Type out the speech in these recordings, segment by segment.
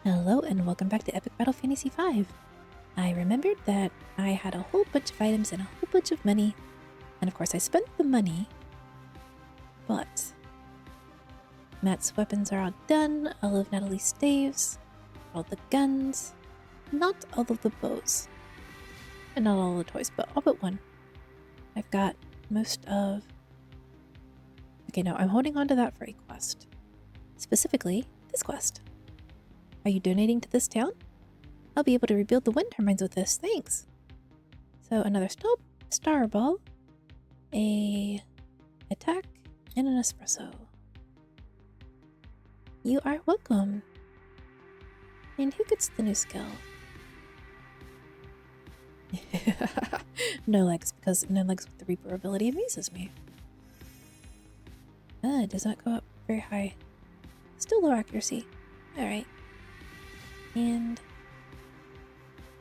Hello and welcome back to Epic Battle Fantasy V. I remembered that I had a whole bunch of items and a whole bunch of money, and of course I spent the money, but Matt's weapons are all done, all of Natalie's staves, all the guns, not all of the bows, and not all the toys, but all but one. I've got most of... Okay, no, I'm holding on to that for a quest. Specifically, this quest. Are you donating to this town? I'll be able to rebuild the wind turbines with this, thanks. So another star ball, a attack, and an espresso. You are welcome. And who gets the new skill? No legs, because no legs with the Reaper ability amuses me. It does not go up very high. Still low accuracy. Alright. And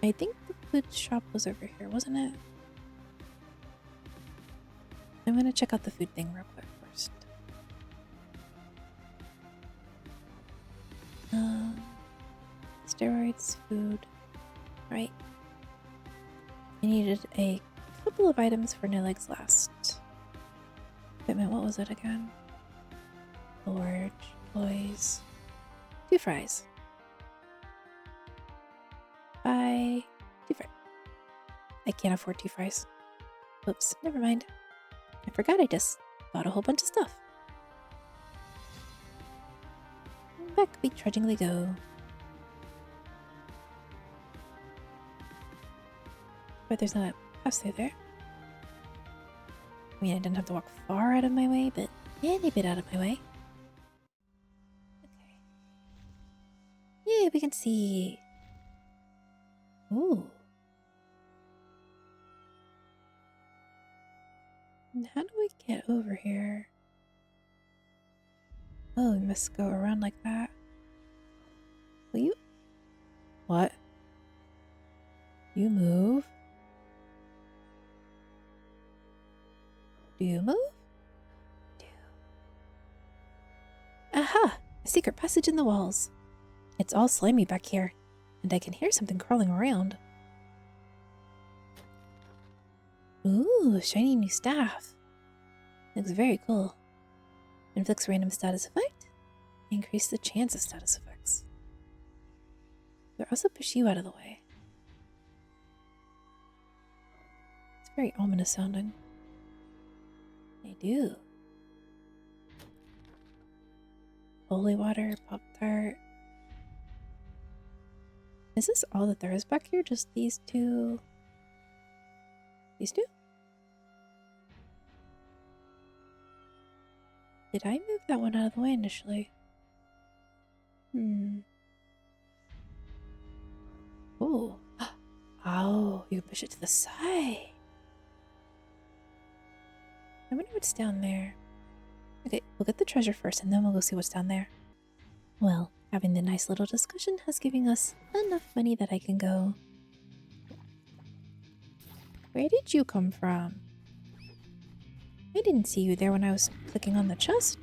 I think the food shop was over here, wasn't it? I'm gonna check out the food thing real quick first. Steroids, food. Right. I needed a couple of items for no legs last. Equipment, what was it again? Forge, toys, 2 fries. Buy 2 fries. I can't afford 2 fries. Oops, never mind. I forgot I just bought a whole bunch of stuff. Back we trudgingly go. But there's not a house through there. I mean, I didn't have to walk far out of my way, but any bit out of my way. Okay. Yay, we can see. Ooh. And how do we get over here? Oh, we must go around like that. Will you? What? You move? Do you move? Do. Aha! A secret passage in the walls. It's all slimy back here, and I can hear something crawling around. Ooh, a shiny new staff. Looks very cool. Inflicts random status effect. Increase the chance of status effects. They'll also push you out of the way. It's very ominous sounding. They do. Holy water, Pop-Tart. Is this all that there is back here? Just these two? These two? Did I move that one out of the way initially? Oh. Oh, you can push it to the side. I wonder what's down there. Okay, we'll get the treasure first and then we'll go see what's down there. Well, having the nice little discussion has given us enough money that I can go. Where did you come from? I didn't see you there when I was clicking on the chest.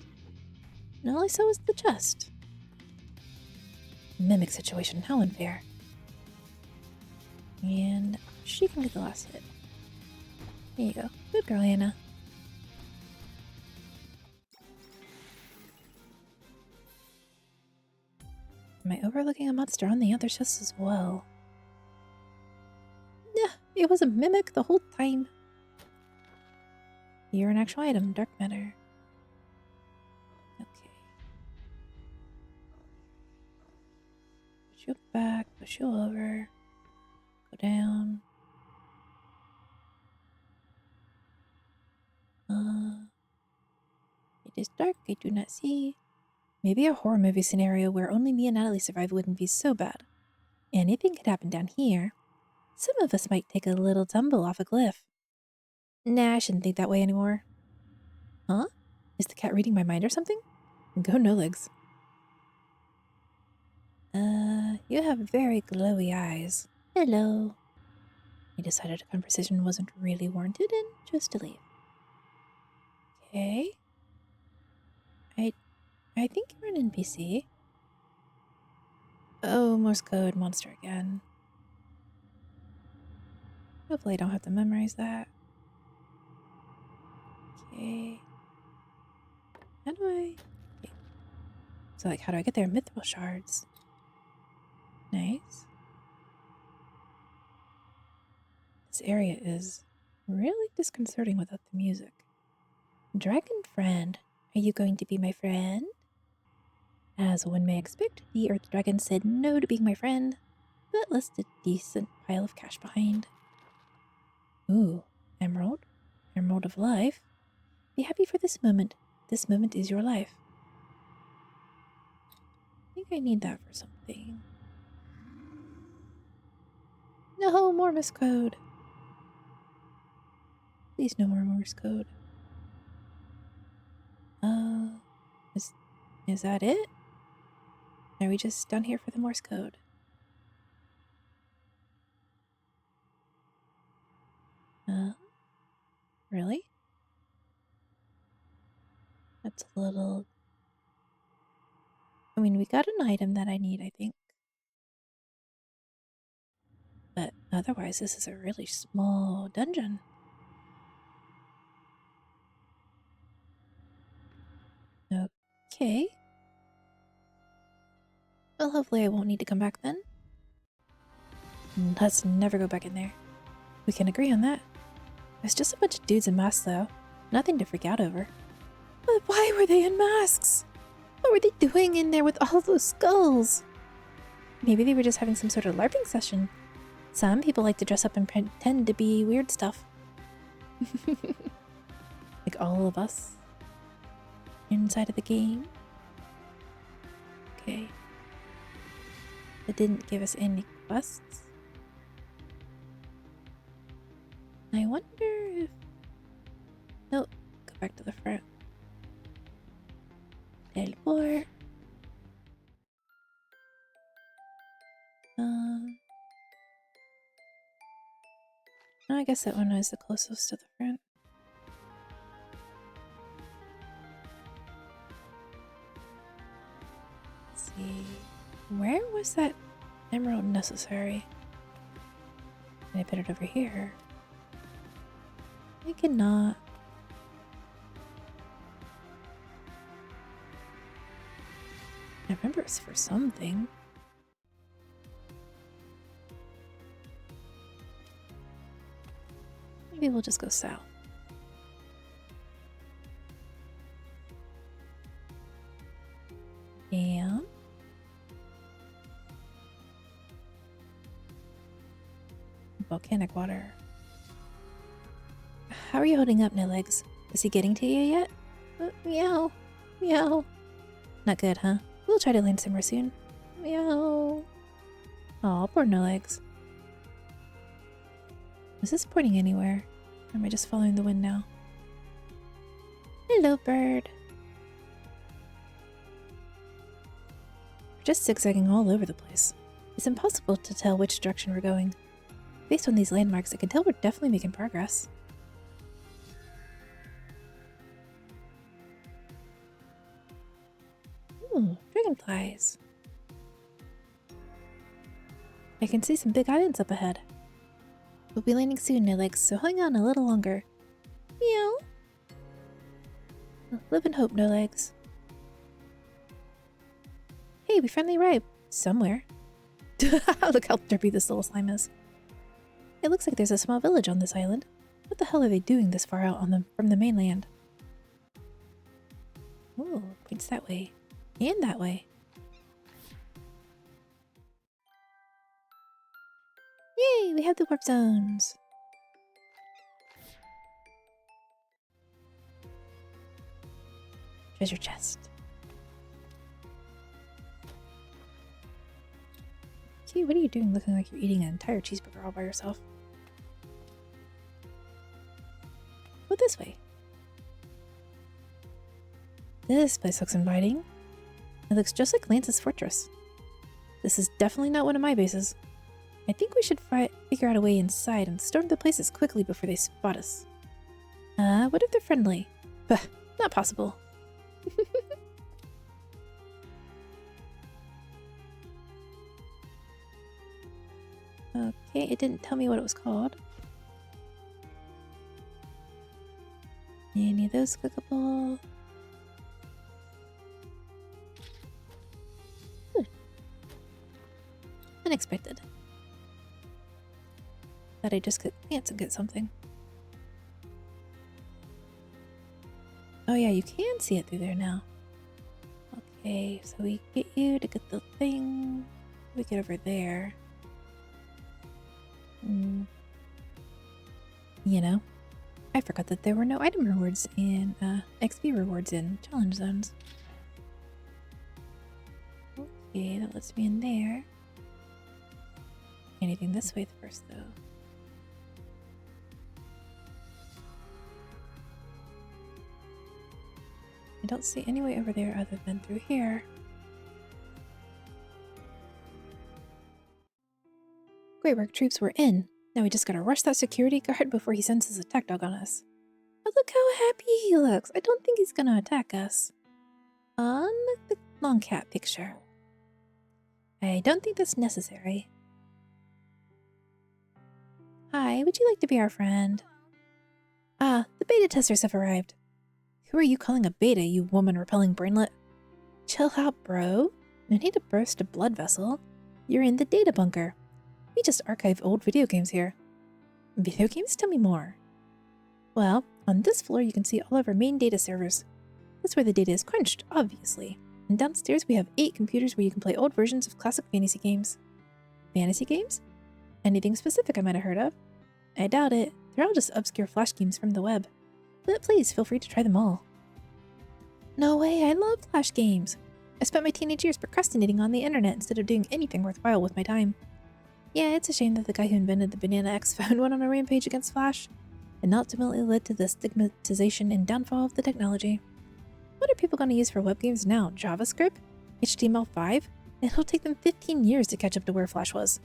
And all I saw was the chest. Mimic situation, how unfair. And she can get the last hit. There you go. Good girl, Anna. Am I overlooking a monster on the other chest as well? Nah, it was a mimic the whole time. You're an actual item, dark matter. Okay. Push you back, push you over. Go down. It is dark, I do not see. Maybe a horror movie scenario where only me and Natalie survive wouldn't be so bad. Anything could happen down here. Some of us might take a little tumble off a cliff. Nah, I shouldn't think that way anymore. Huh? Is the cat reading my mind or something? Go no legs. You have very glowy eyes. Hello. I decided a conversation wasn't really warranted and chose to leave. Okay. I think you're an NPC. Oh, Morse code monster again. Hopefully I don't have to memorize that. Okay. How do I... Okay. So, like, how do I get there? Mithril shards. Nice. This area is really disconcerting without the music. Dragon friend, are you going to be my friend? As one may expect, the Earth Dragon said no to being my friend, but left a decent pile of cash behind. Ooh, emerald. Emerald of life. Be happy for this moment. This moment is your life. I think I need that for something. No, more Morse code. Please no more Morse code. Is that it? Are we just down here for the Morse code? Really? That's a little... I mean, we got an item that I need, I think. But otherwise, this is a really small dungeon. Okay. Well, hopefully I won't need to come back then. Let's never go back in there. We can agree on that. There's just a bunch of dudes in masks, though. Nothing to freak out over. But why were they in masks? What were they doing in there with all those skulls? Maybe they were just having some sort of LARPing session. Some people like to dress up and pretend to be weird stuff. Like all of us. Inside of the game. Okay. It didn't give us any quests. I wonder if... Nope. Go back to the front. Teleport. I guess that one is the closest to the front. Let's see. Where was that emerald necessary? Can I put it over here? I cannot. I remember it's for something. Maybe we'll just go south. Damn. Volcanic water. How are you holding up, No Legs? Is he getting to you yet? Meow. Meow. Not good, huh? We'll try to land somewhere soon. Meow. Aw, poor No Legs. Is this pointing anywhere? Or am I just following the wind now? Hello, bird. We're just zigzagging all over the place. It's impossible to tell which direction we're going. Based on these landmarks, I can tell we're definitely making progress. Ooh, dragonflies. I can see some big islands up ahead. We'll be landing soon, No Legs, so hang on a little longer. Meow. Live and hope, No Legs. Hey, we finally arrived. Somewhere. Look how derpy this little slime is. It looks like there's a small village on this island. What the hell are they doing this far out from the mainland? Ooh, points that way. And that way. Yay, we have the warp zones. Treasure chest. Okay, what are you doing looking like you're eating an entire cheeseburger all by yourself? Go this way. This place looks inviting. It looks just like Lance's fortress. This is definitely not one of my bases. I think we should figure out a way inside and storm the places quickly before they spot us. What if they're friendly? Bah, not possible. Okay, it didn't tell me what it was called. Any of those clickable? Unexpected. Thought I just could glance and get something. Oh yeah, you can see it through there now. Okay, so we get you to get the thing. We get over there. You know, I forgot that there were no item rewards in XP rewards in challenge zones. Okay, that lets me in there. Anything this way first, though? I don't see any way over there other than through here. Great work, troops, we're in. Now we just gotta rush that security guard before he sends his attack dog on us. But look how happy he looks. I don't think he's gonna attack us. Unlike the long cat picture. I don't think that's necessary. Hi, would you like to be our friend? Ah, the beta testers have arrived. Who are you calling a beta, you woman-repelling brainlet? Chill out, bro. No need to burst a blood vessel. You're in the data bunker. We just archive old video games here. Video games? Tell me more. Well, on this floor you can see all of our main data servers. That's where the data is crunched, obviously. And downstairs we have 8 computers where you can play old versions of classic fantasy games. Fantasy games? Anything specific I might have heard of? I doubt it. They're all just obscure flash games from the web. But please feel free to try them all. No way, I love flash games. I spent my teenage years procrastinating on the internet instead of doing anything worthwhile with my time. Yeah, it's a shame that the guy who invented the Banana X phone went on a rampage against Flash, and ultimately led to the stigmatization and downfall of the technology. What are people going to use for web games now? JavaScript? HTML5? It'll take them 15 years to catch up to where Flash was.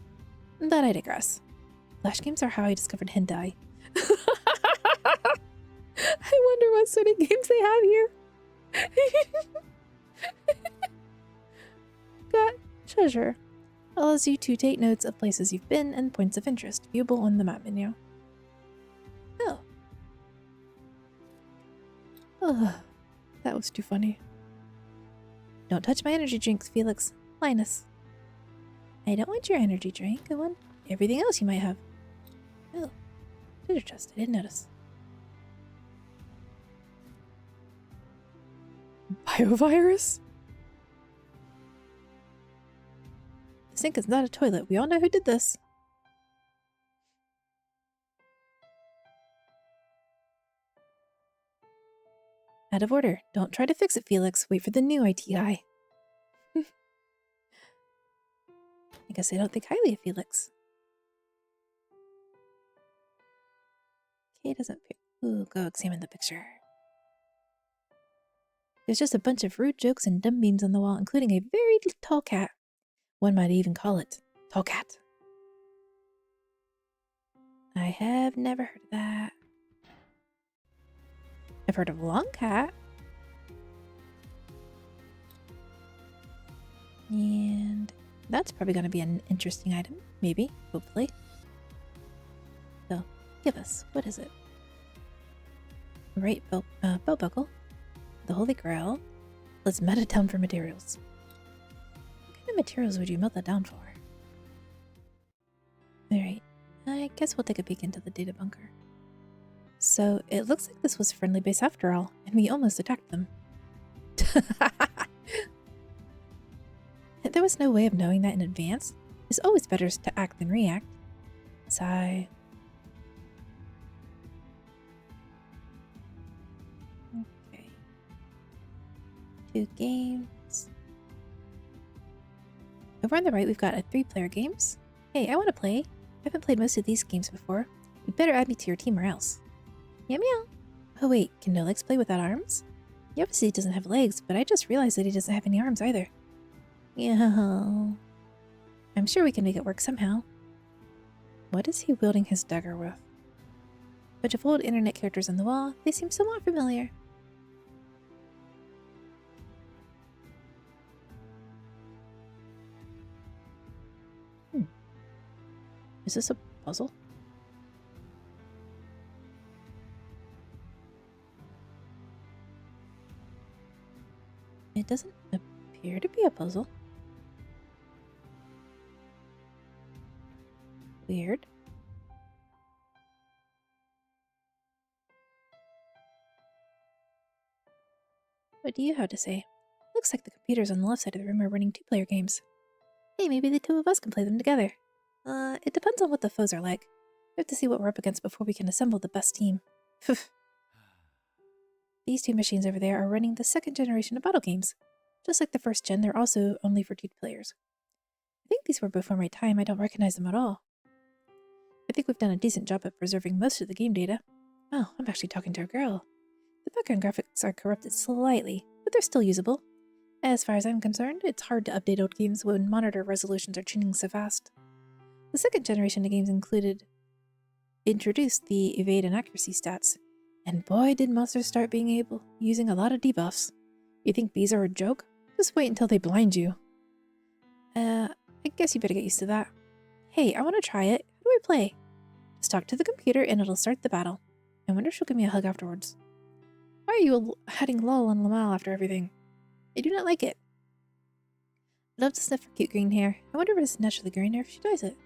But I digress. Flash games are how I discovered hentai. I wonder what sort of games they have here. Got treasure. Allows you to take notes of places you've been and points of interest, viewable on the map menu. Oh. Oh, that was too funny. Don't touch my energy drinks, Felix. Linus. I don't want your energy drink. I want everything else you might have. Oh, treasure chest. I didn't notice. Biovirus? The sink is not a toilet. We all know who did this. Out of order. Don't try to fix it, Felix. Wait for the new IT guy. I guess I don't think highly of Felix. Okay, doesn't appear. Ooh, go examine the picture. There's just a bunch of rude jokes and dumb memes on the wall, including a very tall cat. One might even call it Tall Cat. I have never heard of that. I've heard of Long Cat. And that's probably going to be an interesting item. Maybe. Hopefully. So, give us. What is it? Right, bow buckle. The Holy Grail. Let's melt it down for materials. What kind of materials would you melt that down for? Alright, I guess we'll take a peek into the data bunker. So, it looks like this was a friendly base after all, and we almost attacked them. There was no way of knowing that in advance. It's always better to act than react. Sigh. Okay. 2 games. Over on the right, we've got a 3-player games. Hey, I want to play. I haven't played most of these games before. You'd better add me to your team or else. Meow meow. Oh wait, can No Legs play without arms? He obviously doesn't have legs, but I just realized that he doesn't have any arms either. Yeah. I'm sure we can make it work somehow. What is he wielding his dagger with? Bunch of old internet characters on the wall. They seem somewhat familiar. Is this a puzzle? It doesn't appear to be a puzzle. Weird. What do you have to say? Looks like the computers on the left side of the room are running two-player games. Hey, maybe the two of us can play them together. It depends on what the foes are like. We have to see what we're up against before we can assemble the best team. These two machines over there are running the second generation of battle games. Just like the first gen, they're also only for two players. I think these were before my time. I don't recognize them at all. I think we've done a decent job at preserving most of the game data. Oh, I'm actually talking to a girl. The background graphics are corrupted slightly, but they're still usable. As far as I'm concerned, it's hard to update old games when monitor resolutions are changing so fast. The second generation of games introduced the evade and accuracy stats, and boy did monsters start using a lot of debuffs. You think bees are a joke? Just wait until they blind you. I guess you better get used to that. Hey, I want to try it. How do I play? Just talk to the computer and it'll start the battle. I wonder if she'll give me a hug afterwards. Why are you adding lol on Lamal after everything? I do not like it. I love to sniff her cute green hair. I wonder if it's naturally green or if she dyes it.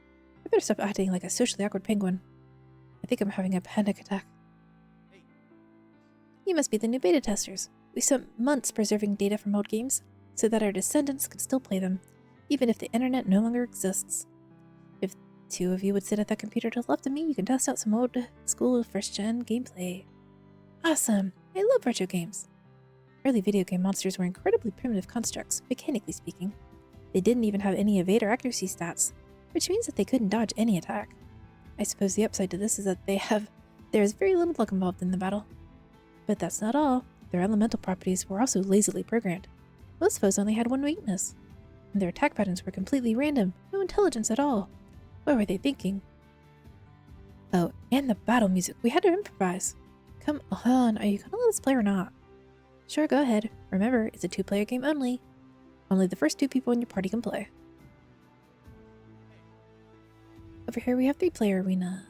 I better stop acting like a socially awkward penguin. I think I'm having a panic attack. You must be the new beta testers. We spent months preserving data from old games so that our descendants could still play them, even if the internet no longer exists. If two of you would sit at that computer to the left of me, you can test out some old school first-gen gameplay. Awesome! I love retro games. Early video game monsters were incredibly primitive constructs, mechanically speaking. They didn't even have any evade or accuracy stats, which means that they couldn't dodge any attack. I suppose the upside to this is that there is very little luck involved in the battle. But that's not all. Their elemental properties were also lazily programmed. Most foes only had one weakness, and their attack patterns were completely random, no intelligence at all. What were they thinking? Oh, and the battle music. We had to improvise. Come on, are you gonna let us play or not? Sure, go ahead. Remember, it's a two-player game only. Only the first two people in your party can play. Over here we have three-player arena.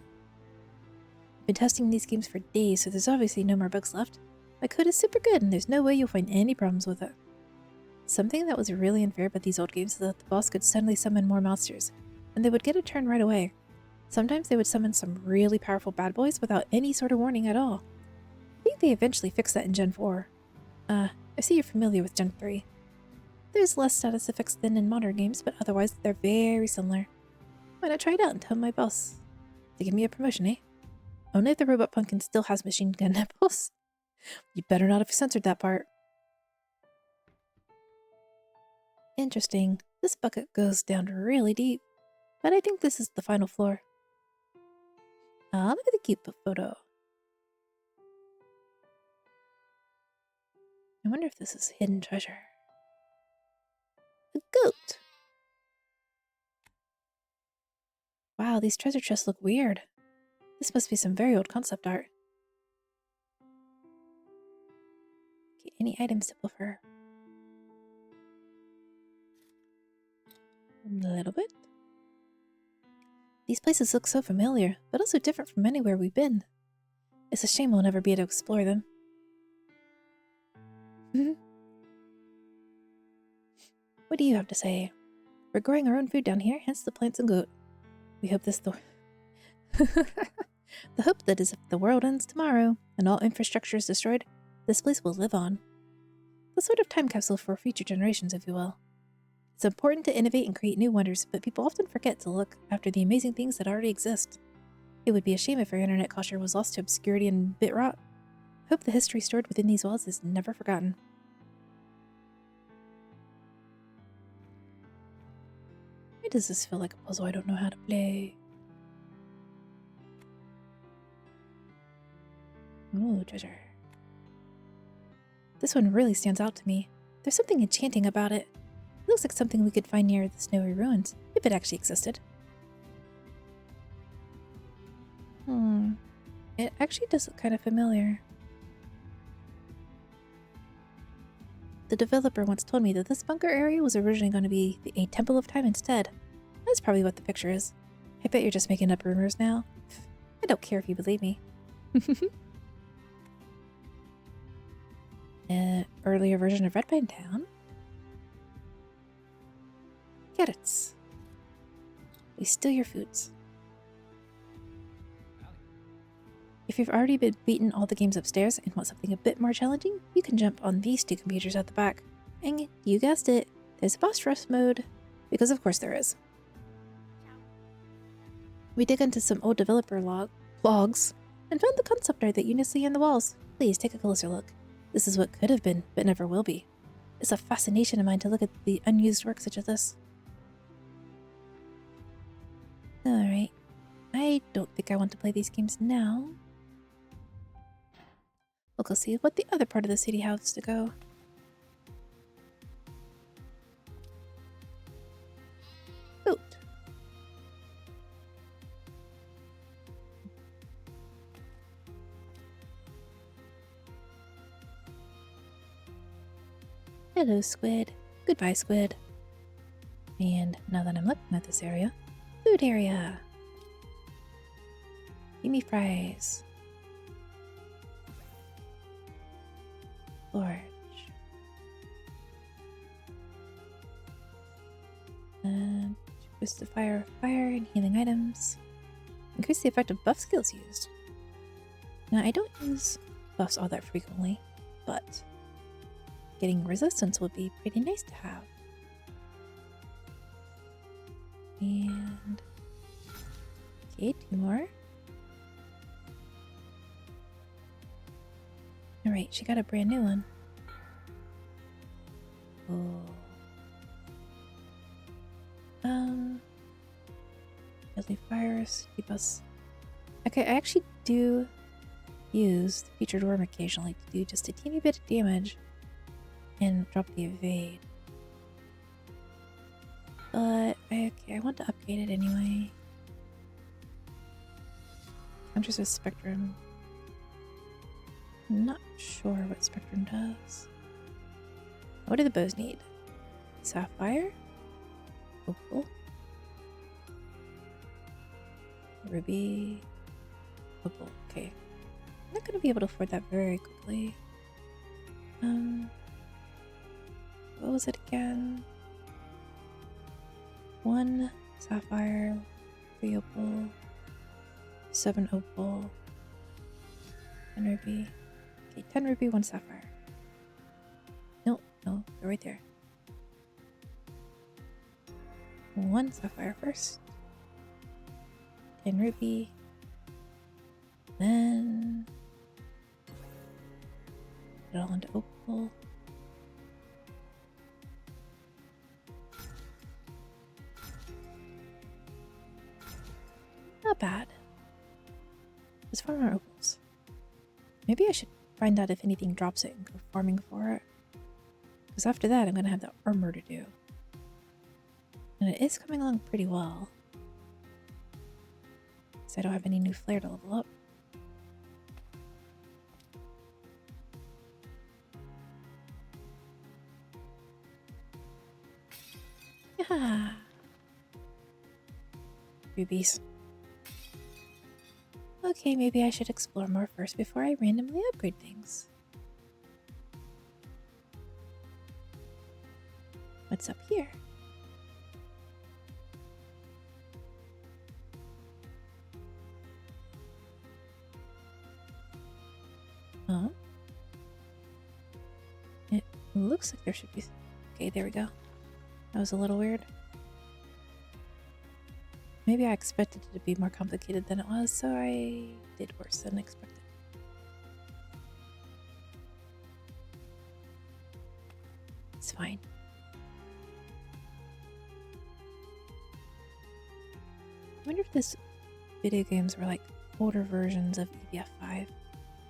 I've been testing these games for days, so there's obviously no more bugs left. My code is super good, and there's no way you'll find any problems with it. Something that was really unfair about these old games is that the boss could suddenly summon more monsters, and they would get a turn right away. Sometimes they would summon some really powerful bad boys without any sort of warning at all. I think they eventually fixed that in Gen 4. I see you're familiar with Gen 3. There's less status effects than in modern games, but otherwise they're very similar. Why not try it out and tell my boss to give me a promotion, eh? Only if the robot pumpkin still has machine gun nipples. You better not have censored that part. Interesting. This bucket goes down really deep. But I think this is the final floor. Look at the cute photo. I wonder if this is hidden treasure. A goat! Wow, these treasure chests look weird. This must be some very old concept art. Okay, any items to prefer? A little bit. These places look so familiar, but also different from anywhere we've been. It's a shame we'll never be able to explore them. What do you have to say? We're growing our own food down here, hence the plants and goat. We hope the hope that is if the world ends tomorrow and all infrastructure is destroyed, this place will live on. The sort of time capsule for future generations, if you will. It's important to innovate and create new wonders, but people often forget to look after the amazing things that already exist. It would be a shame if our internet culture was lost to obscurity and bit rot. Hope the history stored within these walls is never forgotten. Why does this feel like a puzzle I don't know how to play? Ooh, treasure. This one really stands out to me. There's something enchanting about it. It looks like something we could find near the snowy ruins, if it actually existed. It actually does look kind of familiar. The developer once told me that this bunker area was originally going to be a Temple of Time instead. That's probably what the picture is. I bet you're just making up rumors now. I don't care if you believe me. An earlier version of Redpine Town. Carrots. We steal your foods. If you've already been beaten all the games upstairs and want something a bit more challenging, you can jump on these two computers at the back. And you guessed it, there's a boss rush mode. Because of course there is. We dig into some old developer logs and found the concept art that you see in the walls. Please take a closer look. This is what could have been, but never will be. It's a fascination of mine to look at the unused work such as this. Alright. I don't think I want to play these games now. We'll go see what the other part of the city has to go. Boat. Hello, squid. Goodbye, squid. And now that I'm looking at this area, food area. Give me fries. Forge. And boost the fire and healing items. Increase the effect of buff skills used. Now, I don't use buffs all that frequently, but getting resistance would be pretty nice to have. And okay, 2 more. Alright, she got a brand new one. Oh. Deadly fires keep us. Okay, I actually do use the featured worm occasionally to do just a teeny bit of damage and drop the evade. But I want to upgrade it anyway. Counters with Spectrum. I'm not sure what Spectrum does. What do the bows need? Sapphire? Opal? Ruby? Opal. Okay. I'm not going to be able to afford that very quickly. What was it again? 1 sapphire, 3 opal, 7 opal, 10 ruby. Okay, 10 ruby, 1 sapphire. No, they're right there. 1 sapphire first, 10 ruby, then put it all into opal. Not bad. Let's farm our opals. Maybe I should find out if anything drops it and go farming for it. Because after that, I'm going to have the armor to do. And it is coming along pretty well. Because I don't have any new flare to level up. Yeah. Rubies. Okay, maybe I should explore more first before I randomly upgrade things. What's up here? Huh? It looks like there should be... Okay, there we go. That was a little weird. Maybe I expected it to be more complicated than it was, so I did worse than expected. It's fine. I wonder if this video games were like older versions of EVF 5.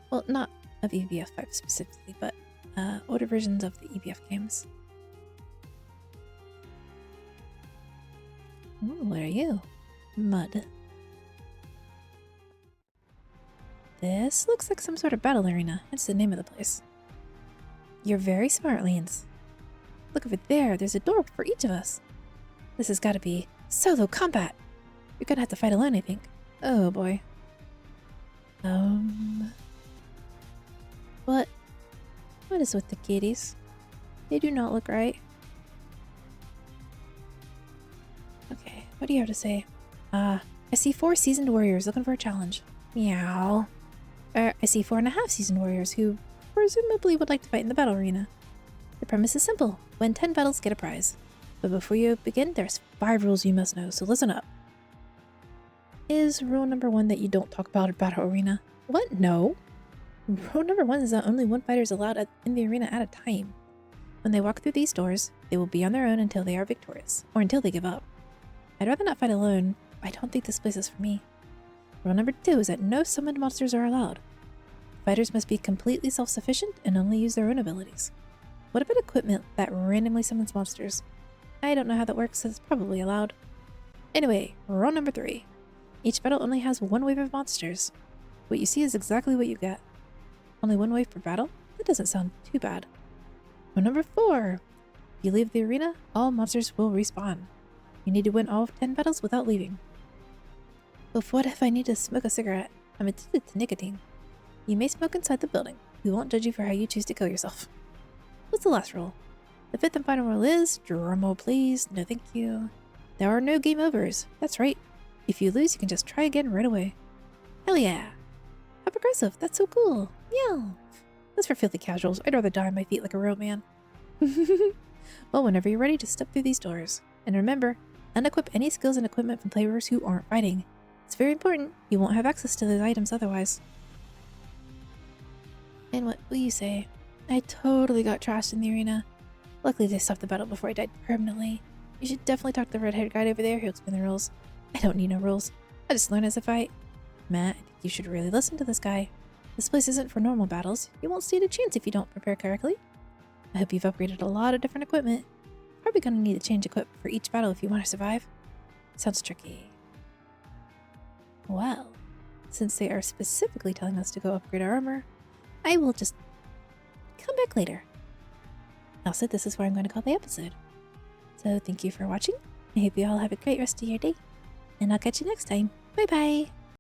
Well, not of EVF 5 specifically, but older versions of the EVF games. Ooh, what are you? Mud. This looks like some sort of battle arena. That's the name of the place. You're very smart, Lance. Look over there. There's a door for each of us. This has got to be solo combat. You're gonna have to fight alone, I think. Oh boy. What? What is with the kitties? They do not look right. Okay, what do you have to say? I see 4 seasoned warriors looking for a challenge. Meow. I see 4.5 seasoned warriors who presumably would like to fight in the battle arena. The premise is simple. Win 10 battles, get a prize. But before you begin, there's 5 rules you must know, so listen up. Is rule number 1 that you don't talk about a battle arena? What? No. Rule number 1 is that only 1 fighter is allowed in the arena at a time. When they walk through these doors, they will be on their own until they are victorious, or until they give up. I'd rather not fight alone. I don't think this place is for me. Rule number 2 is that no summoned monsters are allowed. Fighters must be completely self-sufficient and only use their own abilities. What about equipment that randomly summons monsters? I don't know how that works, so it's probably allowed. Anyway, rule number 3. Each battle only has 1 wave of monsters. What you see is exactly what you get. Only 1 wave per battle? That doesn't sound too bad. Rule number 4. If you leave the arena, all monsters will respawn. You need to win all 10 battles without leaving. But what if I need to smoke a cigarette? I'm addicted to nicotine. You may smoke inside the building. We won't judge you for how you choose to kill yourself. What's the last rule? The 5th and final rule is, drumroll please, no thank you. There are no game overs. That's right. If you lose, you can just try again right away. Hell yeah. How progressive. That's so cool. Yeah. That's for filthy casuals. I'd rather die on my feet like a real man. Well, whenever you're ready, just step through these doors. And remember, unequip any skills and equipment from players who aren't fighting. It's very important. You won't have access to those items otherwise. And what will you say? I totally got trashed in the arena. Luckily they stopped the battle before I died permanently. You should definitely talk to the red-haired guy over there. He'll explain the rules. I don't need no rules. I just learn as I fight. Matt, I think you should really listen to this guy. This place isn't for normal battles. You won't stand a chance if you don't prepare correctly. I hope you've upgraded a lot of different equipment. Probably gonna need to change equipment for each battle if you want to survive. Sounds tricky. Well, since they are specifically telling us to go upgrade our armor, I will just come back later. Also, this is where I'm going to call the episode. So thank you for watching. I hope you all have a great rest of your day. And I'll catch you next time. Bye bye!